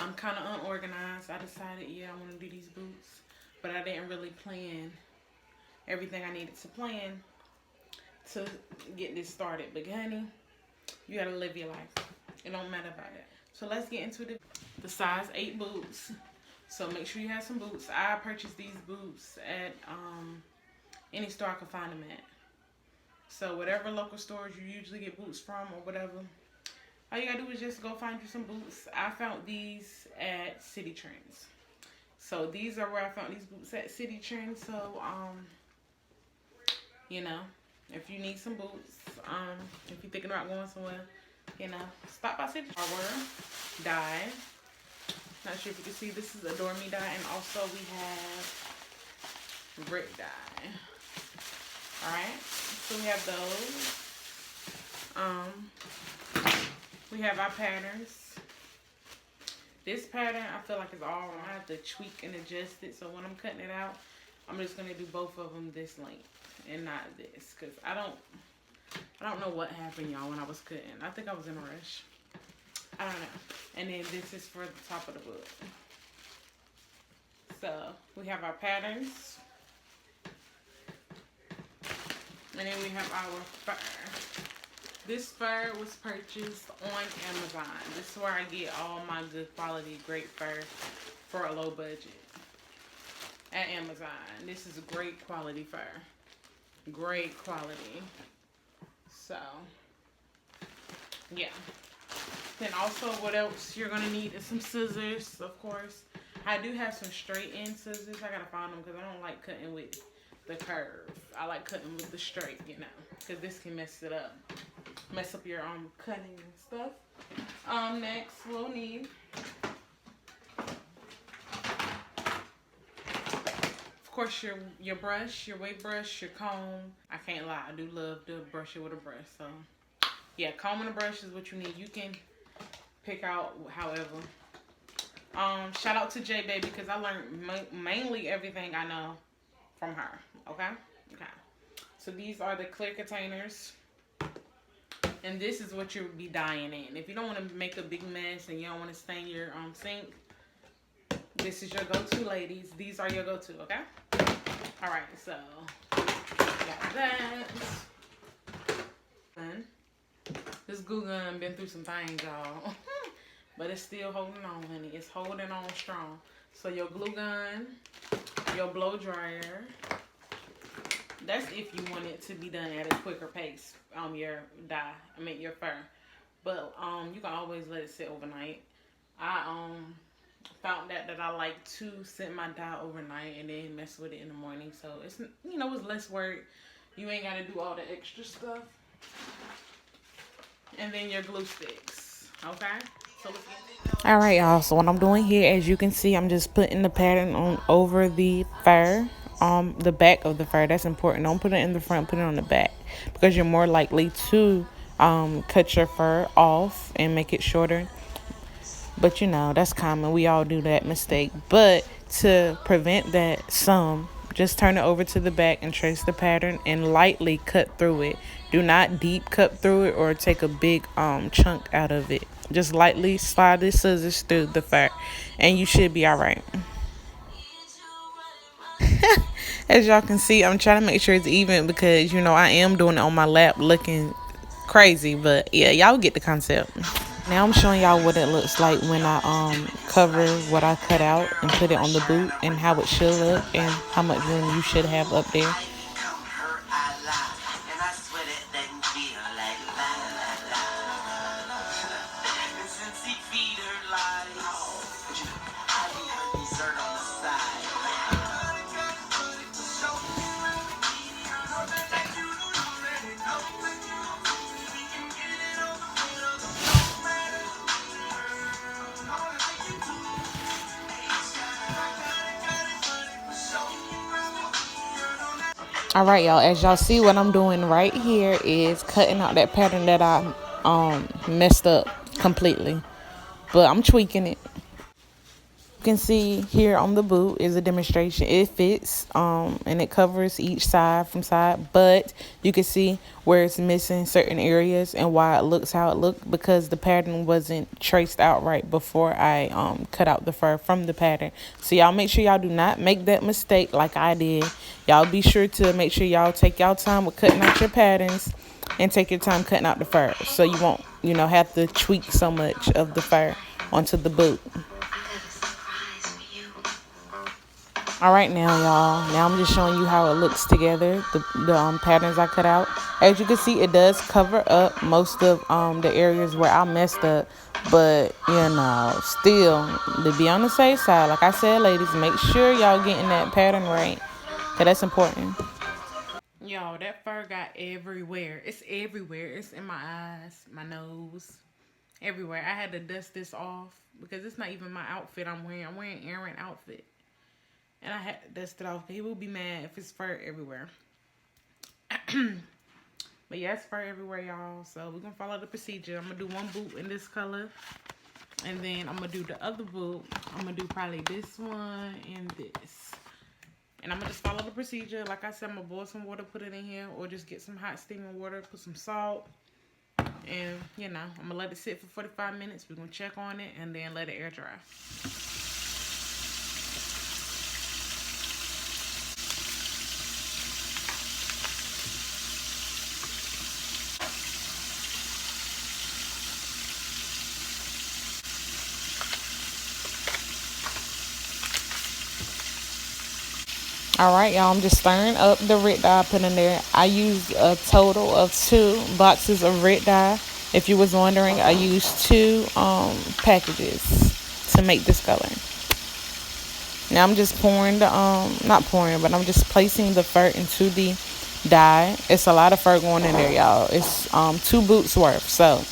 I'm kind of unorganized. I decided, yeah, I want to do these boots, but I didn't really plan everything I needed to plan to get this started. But honey, you gotta live your life. It don't matter about it. So let's get into the size 8 boots. So make sure you have some boots. I purchased these boots at any store I can find them at. So whatever local stores you usually get boots from or whatever, all you gotta do is just go find you some boots. I found these at City Trends. So these are where I found these boots at City Trends. So you know, if you need some boots, if you're thinking about going somewhere, you know, stop by City. Our dye. Not sure if you can see, this is Adore Me dye, and also we have brick dye. Alright, so we have those. We have our patterns. This pattern, I feel like it's all wrong. I have to tweak and adjust it, so when I'm cutting it out, I'm just going to do both of them this length and not this, because I don't know what happened, y'all, when I was cutting. I think I was in a rush. I don't know. And then this is for the top of the book. So we have our patterns. And then we have our fur. This fur was purchased on Amazon. This is where I get all my good quality, great fur for a low budget. At Amazon. This is a great quality fur. Great quality. So, yeah. Then also, what else you're going to need is some scissors, of course. I do have some straight end scissors. I got to find them because I don't like cutting with the curve. I like cutting with the straight, you know, because this can mess it up. Mess up your cutting and stuff. Next, we'll need of course your brush, your wave brush, your comb. I can't lie, I do love to brush it with a brush. So yeah, comb and a brush is what you need. You can pick out however. Shout out to J Baby because I learned mainly everything I know from her. Okay. So these are the clear containers, and this is what you'll be dyeing in. If you don't want to make a big mess and you don't want to stain your sink, this is your go-to, ladies. These are your go-to. Okay. All right. So got that. This glue gun been through some things, y'all. But it's still holding on, honey. It's holding on strong. So your glue gun, your blow dryer. That's if you want it to be done at a quicker pace. Your your fur. But you can always let it sit overnight. I found that I like to sit my dye overnight and then mess with it in the morning. So it's it's less work. You ain't gotta do all the extra stuff. And then your glue sticks. Okay? So let's get all right, y'all. So what I'm doing here, as you can see, I'm just putting the pattern on over the fur, the back of the fur. That's important. Don't put it in the front. Put it on the back because you're more likely to cut your fur off and make it shorter. But that's common. We all do that mistake. But to prevent that, just turn it over to the back and trace the pattern and lightly cut through it. Do not deep cut through it or take a big chunk out of it. Just lightly slide the scissors through the fur and you should be all right. As y'all can see, I'm trying to make sure it's even because I am doing it on my lap looking crazy, but yeah, y'all get the concept. Now I'm showing y'all what it looks like when I cover what I cut out and put it on the boot and how it should look and how much room you should have up there. All right, y'all, as y'all see, what I'm doing right here is cutting out that pattern that I messed up completely, but I'm tweaking it. You can see here on the boot is a demonstration. It fits and it covers each side from side, but you can see where it's missing certain areas and why it looks how it looked, because the pattern wasn't traced out right before I cut out the fur from the pattern. So y'all make sure y'all do not make that mistake like I did. Y'all be sure to make sure y'all take y'all time with cutting out your patterns and take your time cutting out the fur, so you won't, you know, have to tweak so much of the fur onto the boot. All right, now y'all, now I'm just showing you how it looks together, the patterns I cut out. As you can see, it does cover up most of the areas where I messed up, but you know, still, to be on the safe side, like I said, ladies, make sure y'all getting that pattern right, because that's important. Y'all, that fur got everywhere. It's everywhere. It's in my eyes, my nose, everywhere. I had to dust this off because it's not even my outfit I'm wearing. I'm wearing Aaron outfit. And I had to dust it off. He will be mad if it's fur everywhere. But yeah, it's fur everywhere, y'all. So we're going to follow the procedure. I'm going to do one boot in this color. And then I'm going to do the other boot. I'm going to do probably this one and this. And I'm going to just follow the procedure. Like I said, I'm going to boil some water, put it in here. Or just get some hot steaming water, put some salt. And, you know, I'm going to let it sit for 45 minutes. We're going to check on it and then let it air dry. All right, y'all, I'm just stirring up the red dye I put in there. I used a total of 2 boxes of red dye. If you was wondering, I used 2 packages to make this color. Now I'm just pouring the, not pouring, but I'm just placing the fur into the dye. It's a lot of fur going in there, y'all. It's 2 boots worth. So,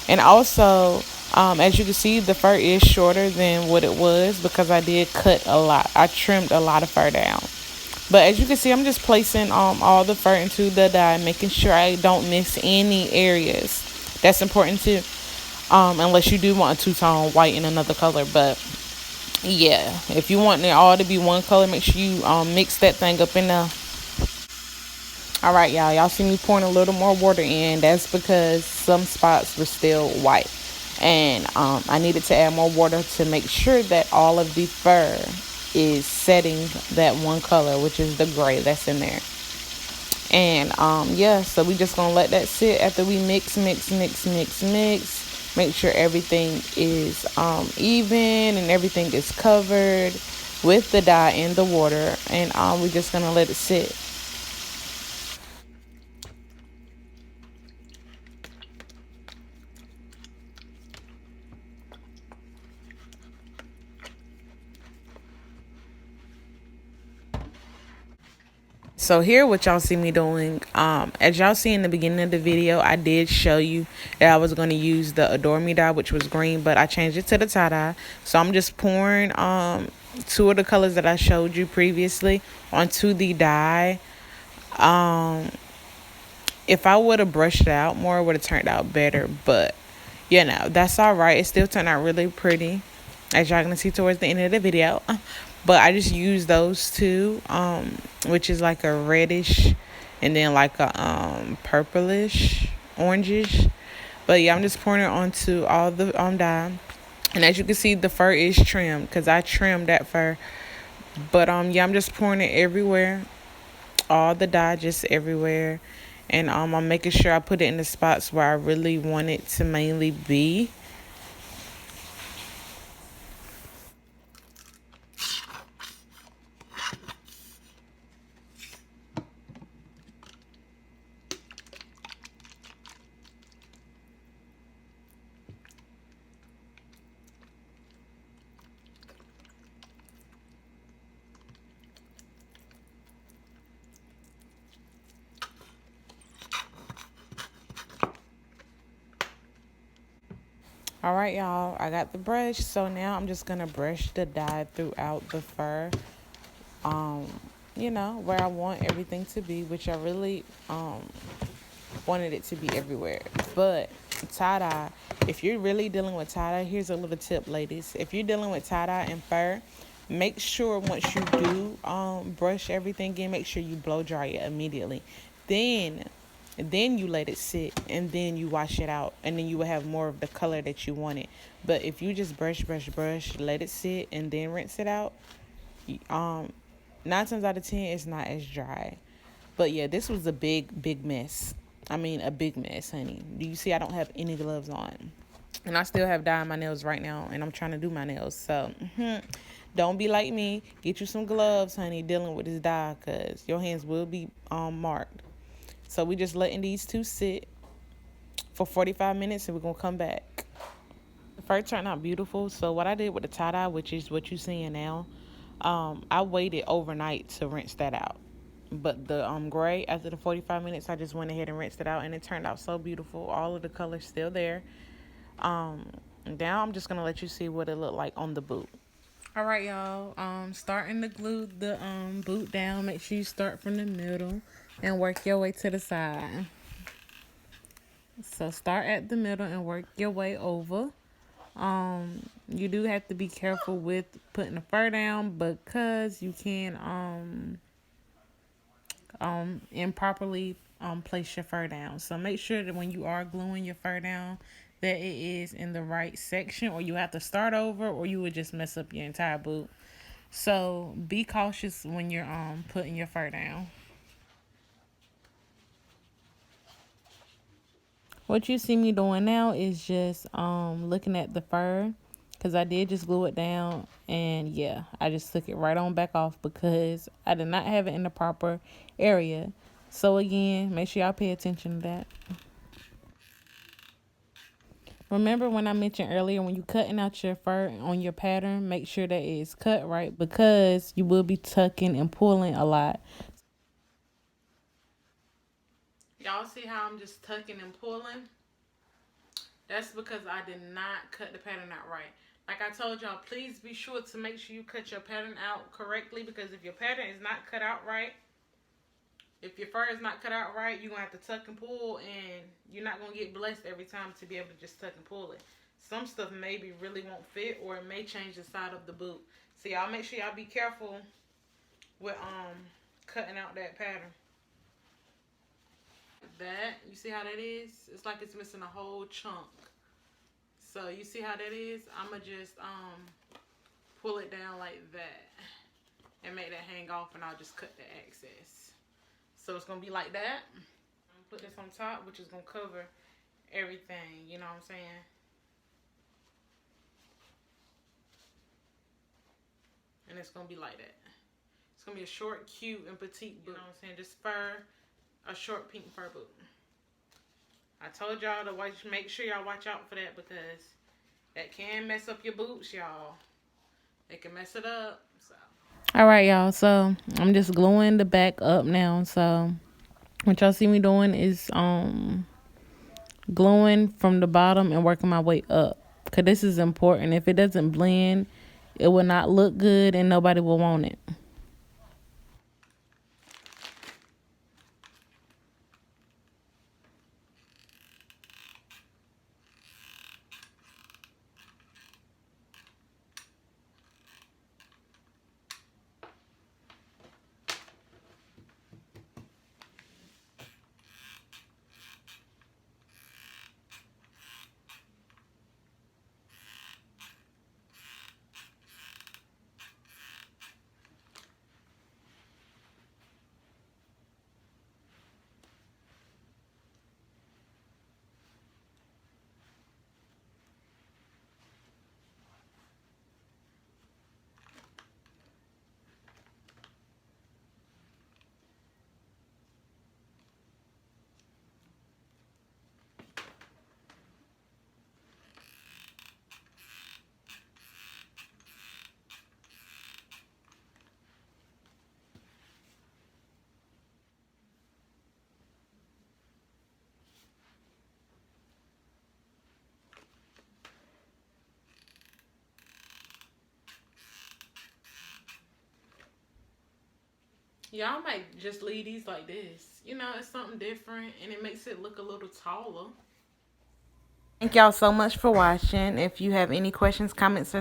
and also, as you can see, the fur is shorter than what it was because I did cut a lot. I trimmed a lot of fur down. But as you can see, I'm just placing all the fur into the dye, making sure I don't miss any areas. That's important too, unless you do want a two-tone white in another color. But yeah, if you want it all to be one color, make sure you mix that thing up in there. All right, y'all see me pouring a little more water in. That's because some spots were still white, and I needed to add more water to make sure that all of the fur is setting that one color, which is the gray that's in there. And yeah, so we just gonna let that sit after we mix. Make sure everything is even and everything is covered with the dye and the water, and we're just gonna let it sit. So here what y'all see me doing, as y'all see in the beginning of the video, I did show you that I was going to use the Adore Me dye, which was green, but I changed it to the tie-dye. So I'm just pouring 2 of the colors that I showed you previously onto the dye. If I would have brushed it out more, it would have turned out better, but you know, that's all right. It still turned out really pretty, as y'all gonna see towards the end of the video. But I just used those 2, which is like a reddish and then like a purplish, orangish. But yeah, I'm just pouring it onto all the dye. And as you can see, the fur is trimmed because I trimmed that fur. But yeah, I'm just pouring it everywhere. All the dye just everywhere. And I'm making sure I put it in the spots where I really want it to mainly be. All right, y'all, I got the brush, so now I'm just gonna brush the dye throughout the fur, you know, where I want everything to be, which I really wanted it to be everywhere. But tie-dye, if you're really dealing with tie-dye, here's a little tip, ladies. If you're dealing with tie-dye and fur, make sure once you do brush everything in, make sure you blow dry it immediately. Then you let it sit, and then you wash it out, and then you will have more of the color that you wanted. But if you just brush, let it sit, and then rinse it out, um 9 times out of 10 it's not as dry. But yeah, this was a big mess. I mean, a big mess, honey. Do you see I don't have any gloves on? And I still have dye on my nails right now, and I'm trying to do my nails. So don't be like me. Get you some gloves, honey, dealing with this dye, because your hands will be marked. So we just letting these two sit for 45 minutes, and we're going to come back. The fur turned out beautiful. So what I did with the tie-dye, which is what you're seeing now, I waited overnight to rinse that out. But the gray, after the 45 minutes, I just went ahead and rinsed it out, and it turned out so beautiful. All of the colors still there. Now I'm just gonna let you see what it looked like on the boot. All right, y'all. Starting to glue the boot down. Make sure you start from the middle and work your way to the side. So start at the middle and work your way over. You do have to be careful with putting the fur down, because you can improperly place your fur down. So make sure that when you are gluing your fur down, that it is in the right section, or you have to start over, or you would just mess up your entire boot. So be cautious when you're putting your fur down. What you see me doing now is just looking at the fur, because I did just glue it down, and yeah, I just took it right on back off because I did not have it in the proper area. So again, make sure y'all pay attention to that. Remember when I mentioned earlier, when you're cutting out your fur on your pattern, make sure that it's cut right, because you will be tucking and pulling a lot. Y'all see how I'm just tucking and pulling? That's because I did not cut the pattern out right. Like I told y'all, please be sure to make sure you cut your pattern out correctly, because if your pattern is not cut out right, if your fur is not cut out right, you're going to have to tuck and pull, and you're not going to get blessed every time to be able to just tuck and pull it. Some stuff maybe really won't fit, or it may change the side of the boot. So y'all make sure y'all be careful with cutting out that pattern. That, you see how that is? It's like it's missing a whole chunk. So you see how that is? I'ma just pull it down like that and make that hang off, and I'll just cut the excess. So it's gonna be like that. I'm gonna put this on top, which is gonna cover everything, you know what I'm saying? And it's gonna be like that. It's gonna be a short, cute, and petite boot, you know what I'm saying? Just fur, a short pink fur boot. I told y'all to make sure y'all watch out for that, because that can mess up your boots, y'all. They can mess it up. So. All right, y'all. So I'm just gluing the back up now. So what y'all see me doing is gluing from the bottom and working my way up, because this is important. If it doesn't blend, it will not look good, and nobody will want it. Y'all might just leave these like this. You know, it's something different, and it makes it look a little taller. Thank y'all so much for watching. If you have any questions, comments,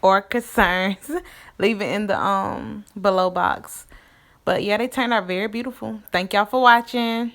or concerns, leave it in the below box. But yeah, they turned out very beautiful. Thank y'all for watching.